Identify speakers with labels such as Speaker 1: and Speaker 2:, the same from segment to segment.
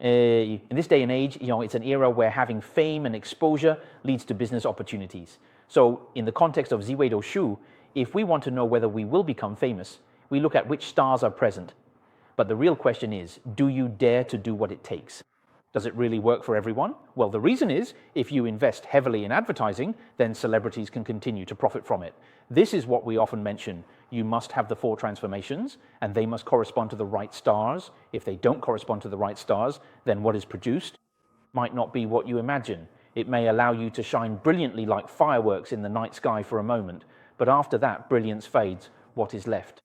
Speaker 1: In this day and age, it's an era where having fame and exposure leads to business opportunities. So in the context of Zi Wei Astrology, if we want to know whether we will become famous, we look at which stars are present. But the real question is, do you dare to do what it takes? Does it really work for everyone? Well, the reason is, if you invest heavily in advertising, then celebrities can continue to profit from it. This is what we often mention. You must have the 4 transformations, and they must correspond to the right stars. If they don't correspond to the right stars, then what is produced might not be what you imagine. It may allow you to shine brilliantly like fireworks in the night sky for a moment, but after that brilliance fades, what is left?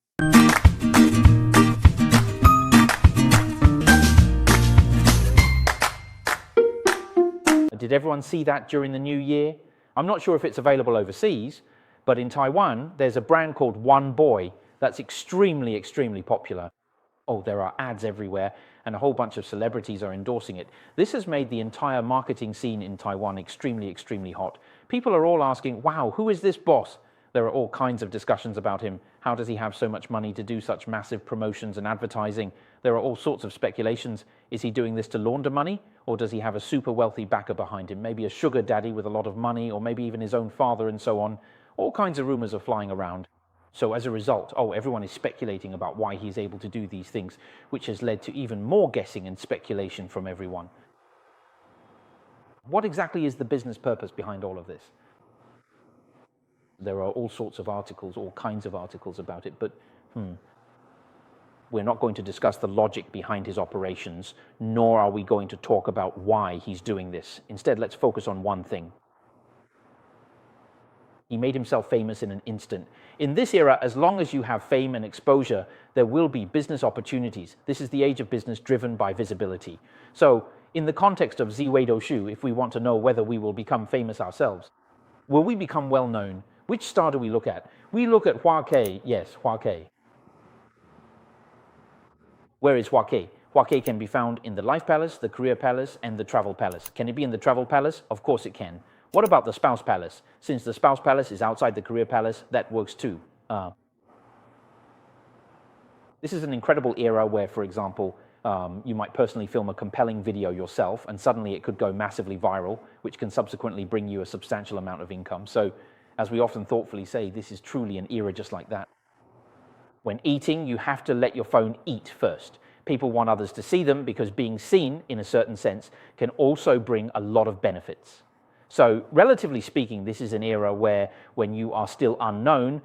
Speaker 1: Did everyone see that during the new year? I'm not sure if it's available overseas, but in Taiwan, there's a brand called One Boy that's extremely, extremely popular. Oh, there are ads everywhere, and a whole bunch of celebrities are endorsing it. This has made the entire marketing scene in Taiwan extremely, extremely hot. People are all asking, wow, who is this boss? There are all kinds of discussions about him. How does he have so much money to do such massive promotions and advertising? There are all sorts of speculations. Is he doing this to launder money? Or does he have a super wealthy backer behind him? Maybe a sugar daddy with a lot of money, or maybe even his own father and so on. All kinds of rumors are flying around. So as a result, everyone is speculating about why he's able to do these things, which has led to even more guessing and speculation from everyone. What exactly is the business purpose behind all of this? There are all sorts of articles, all kinds of articles about it, but we're not going to discuss the logic behind his operations, nor are we going to talk about why he's doing this. Instead, let's focus on one thing. He made himself famous in an instant. In this era, as long as you have fame and exposure, there will be business opportunities. This is the age of business driven by visibility. So, in the context of Zi Wei Astrology, if we want to know whether we will become famous ourselves, will we become well known? Which star do we look at? We look at Hua Ke. Yes, Hua Ke. Where is Hua Ke? Hua Ke can be found in the Life Palace, the Career Palace, and the Travel Palace. Can it be in the Travel Palace? Of course it can. What about the Spouse Palace? Since the Spouse Palace is outside the Career Palace, that works too. This is an incredible era where, for example, you might personally film a compelling video yourself, and suddenly it could go massively viral, which can subsequently bring you a substantial amount of income. So, as we often thoughtfully say, this is truly an era just like that. When eating, you have to let your phone eat first. People want others to see them because being seen, in a certain sense, can also bring a lot of benefits. So, relatively speaking, this is an era where, when you are still unknown,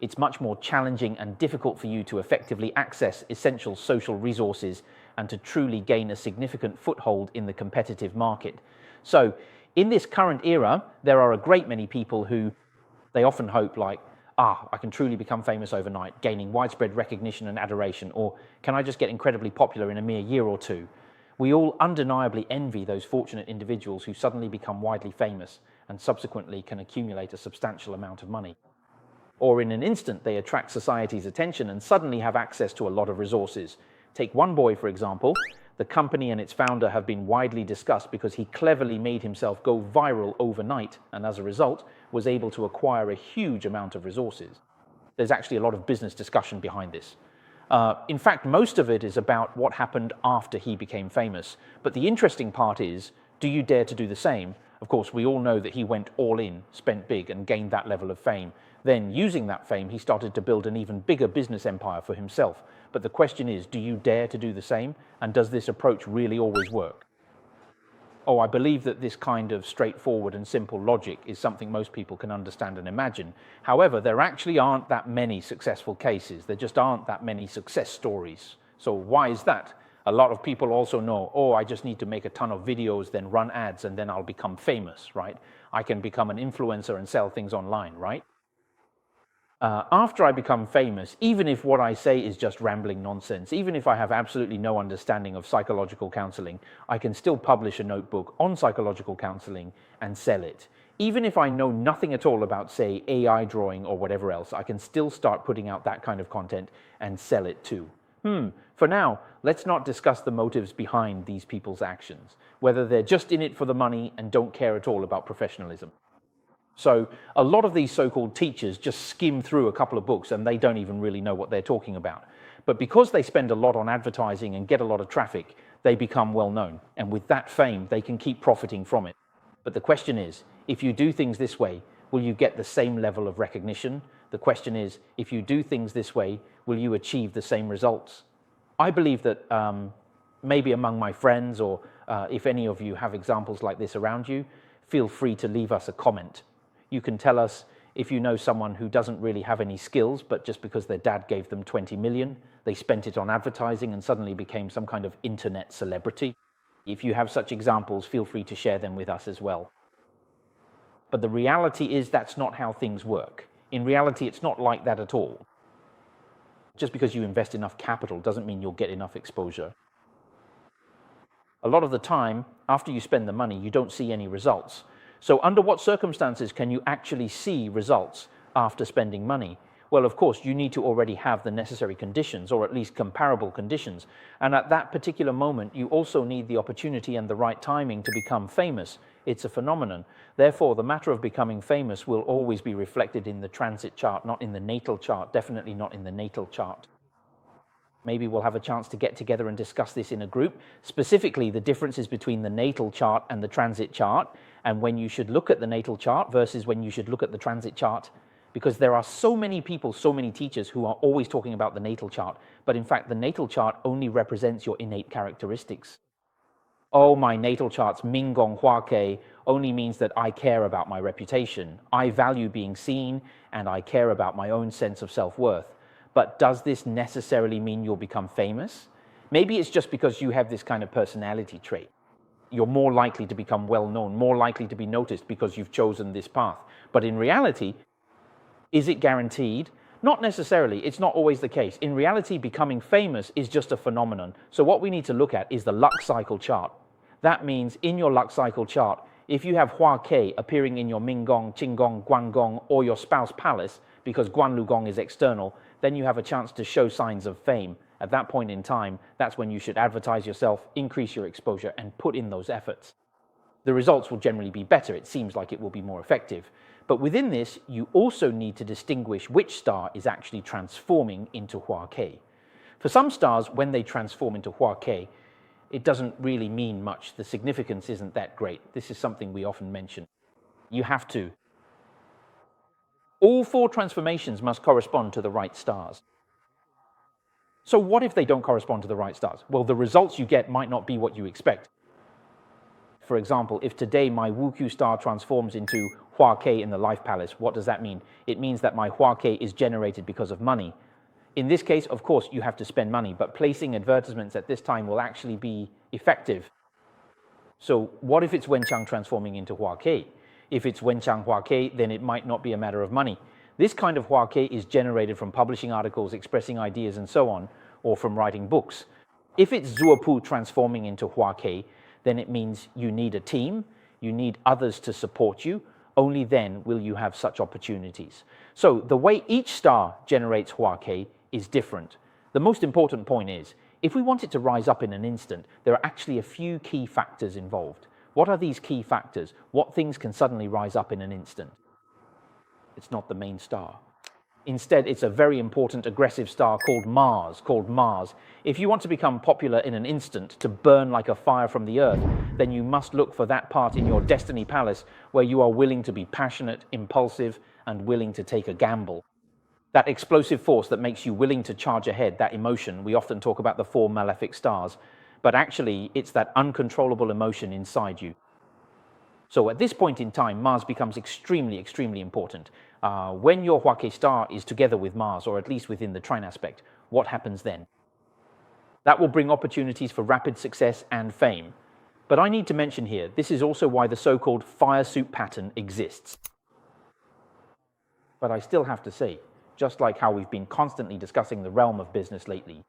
Speaker 1: it's much more challenging and difficult for you to effectively access essential social resources and to truly gain a significant foothold in the competitive market. So, in this current era, there are a great many people who they often hope like, I can truly become famous overnight, gaining widespread recognition and adoration, or can I just get incredibly popular in a mere year or two? We all undeniably envy those fortunate individuals who suddenly become widely famous and subsequently can accumulate a substantial amount of money. Or in an instant, they attract society's attention and suddenly have access to a lot of resources. Take One Boy, for example. The company and its founder have been widely discussed because he cleverly made himself go viral overnight and as a result was able to acquire a huge amount of resources. There's actually a lot of business discussion behind this. In fact, most of it is about what happened after he became famous. But the interesting part is, do you dare to do the same? Of course, we all know that he went all in, spent big, and gained that level of fame. Then, using that fame, he started to build an even bigger business empire for himself. But the question is, do you dare to do the same? And does this approach really always work? I believe that this kind of straightforward and simple logic is something most people can understand and imagine. However, there actually aren't that many successful cases. There just aren't that many success stories. So why is that? A lot of people also know, I just need to make a ton of videos, then run ads, and then I'll become famous, right? I can become an influencer and sell things online, right? After I become famous, even if what I say is just rambling nonsense, even if I have absolutely no understanding of psychological counseling, I can still publish a notebook on psychological counseling and sell it. Even if I know nothing at all about, say, AI drawing or whatever else, I can still start putting out that kind of content and sell it too. For now, let's not discuss the motives behind these people's actions, whether they're just in it for the money and don't care at all about professionalism. So a lot of these so-called teachers just skim through a couple of books and they don't even really know what they're talking about. But because they spend a lot on advertising and get a lot of traffic, they become well known. And with that fame, they can keep profiting from it. But the question is, if you do things this way, will you get the same level of recognition? The question is, if you do things this way, will you achieve the same results? I believe that maybe among my friends, or if any of you have examples like this around you, feel free to leave us a comment. You can tell us if you know someone who doesn't really have any skills, but just because their dad gave them 20 million, they spent it on advertising and suddenly became some kind of internet celebrity. If you have such examples, feel free to share them with us as well. But the reality is that's not how things work. In reality, it's not like that at all. Just because you invest enough capital doesn't mean you'll get enough exposure. A lot of the time, after you spend the money, you don't see any results. So under what circumstances can you actually see results after spending money? Well, of course, you need to already have the necessary conditions, or at least comparable conditions. And at that particular moment, you also need the opportunity and the right timing to become famous. It's a phenomenon. Therefore, the matter of becoming famous will always be reflected in the transit chart, not in the natal chart, definitely not in the natal chart. Maybe we'll have a chance to get together and discuss this in a group, specifically the differences between the natal chart and the transit chart, and when you should look at the natal chart versus when you should look at the transit chart, because there are so many people, so many teachers who are always talking about the natal chart, but in fact the natal chart only represents your innate characteristics. Oh, my natal chart's Ming Gong Hua Ke only means that I care about my reputation. I value being seen, and I care about my own sense of self-worth. But does this necessarily mean you'll become famous? Maybe it's just because you have this kind of personality trait. You're more likely to become well known, more likely to be noticed because you've chosen this path. But in reality, is it guaranteed? Not necessarily. It's not always the case. In reality, becoming famous is just a phenomenon. So what we need to look at is the luck cycle chart. That means in your luck cycle chart, if you have Hua Ke appearing in your Ming Gong, Qing Gong, Guan Gong, or your spouse palace, because Guan Lu Gong is external, then you have a chance to show signs of fame. At that point in time, that's when you should advertise yourself, increase your exposure, and put in those efforts. The results will generally be better. It seems like it will be more effective. But within this, you also need to distinguish which star is actually transforming into Hua Ke. For some stars, when they transform into Hua Ke, it doesn't really mean much. The significance isn't that great. This is something we often mention. You have to. All 4 transformations must correspond to the right stars. So what if they don't correspond to the right stars? Well, the results you get might not be what you expect. For example, if today my Wu Q star transforms into Hua Ke in the Life Palace, what does that mean? It means that my Hua Ke is generated because of money. In this case, of course, you have to spend money, but placing advertisements at this time will actually be effective. So what if it's Wenchang transforming into Hua Ke? If it's Wenchang Hua Ke, then it might not be a matter of money. This kind of Hua Ke is generated from publishing articles, expressing ideas, and so on, or from writing books. If it's Zuopu transforming into Hua Ke, then it means you need a team, you need others to support you. Only then will you have such opportunities. So the way each star generates Hua Ke is different. The most important point is, if we want it to rise up in an instant, there are actually a few key factors involved. What are these key factors? What things can suddenly rise up in an instant? It's not the main star. Instead, it's a very important aggressive star called Mars. If you want to become popular in an instant, to burn like a fire from the earth, then you must look for that part in your destiny palace where you are willing to be passionate, impulsive, and willing to take a gamble. That explosive force that makes you willing to charge ahead, that emotion, we often talk about the 4 malefic stars, but actually it's that uncontrollable emotion inside you. So at this point in time, Mars becomes extremely, extremely important. When your Hua Ke star is together with Mars, or at least within the trine aspect, what happens then? That will bring opportunities for rapid success and fame. But I need to mention here, this is also why the so-called fire soup pattern exists. But I still have to say, just like how we've been constantly discussing the realm of business lately,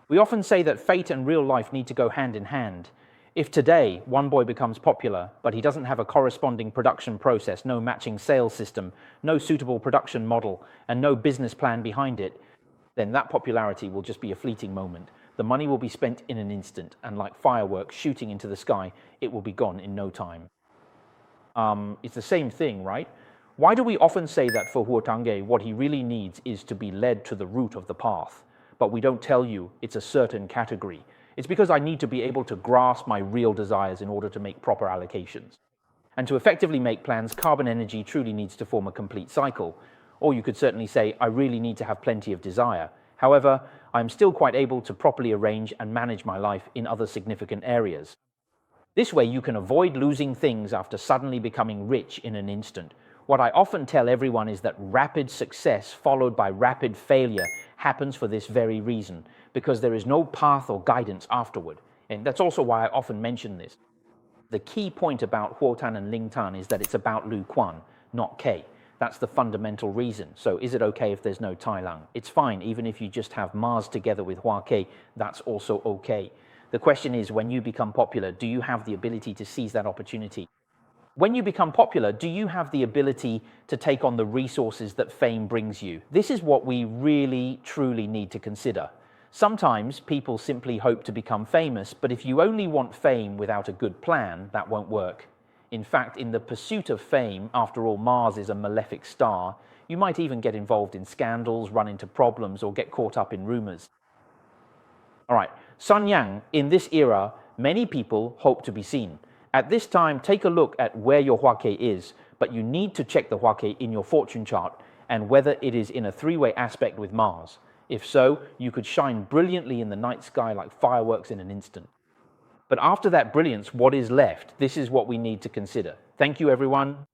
Speaker 1: we often say that fate and real life need to go hand in hand. If today one boy becomes popular, but he doesn't have a corresponding production process, no matching sales system, no suitable production model, and no business plan behind it, then that popularity will just be a fleeting moment. The money will be spent in an instant, and like fireworks shooting into the sky, it will be gone in no time. It's the same thing, right? Why do we often say that for Huotange, what he really needs is to be led to the root of the path, but we don't tell you it's a certain category? It's because I need to be able to grasp my real desires in order to make proper allocations. And to effectively make plans, carbon energy truly needs to form a complete cycle. Or you could certainly say, I really need to have plenty of desire. However, I'm still quite able to properly arrange and manage my life in other significant areas. This way, you can avoid losing things after suddenly becoming rich in an instant. What I often tell everyone is that rapid success followed by rapid failure happens for this very reason, because there is no path or guidance afterward. And that's also why I often mention this. The key point about Huotan and Lingtan is that it's about Lu Quan, not K. That's the fundamental reason. So is it okay if there's no Tai Lang? It's fine, even if you just have Mars together with Hua K, that's also okay. The question is, when you become popular, do you have the ability to seize that opportunity? When you become popular, do you have the ability to take on the resources that fame brings you? This is what we really, truly need to consider. Sometimes people simply hope to become famous, but if you only want fame without a good plan, that won't work. In fact, in the pursuit of fame, after all, Mars is a malefic star, you might even get involved in scandals, run into problems, or get caught up in rumors. All right, Sun Yang, in this era, many people hope to be seen. At this time, take a look at where your Huake is, but you need to check the Huake in your fortune chart and whether it is in a three-way aspect with Mars. If so, you could shine brilliantly in the night sky like fireworks in an instant. But after that brilliance, what is left? This is what we need to consider. Thank you, everyone.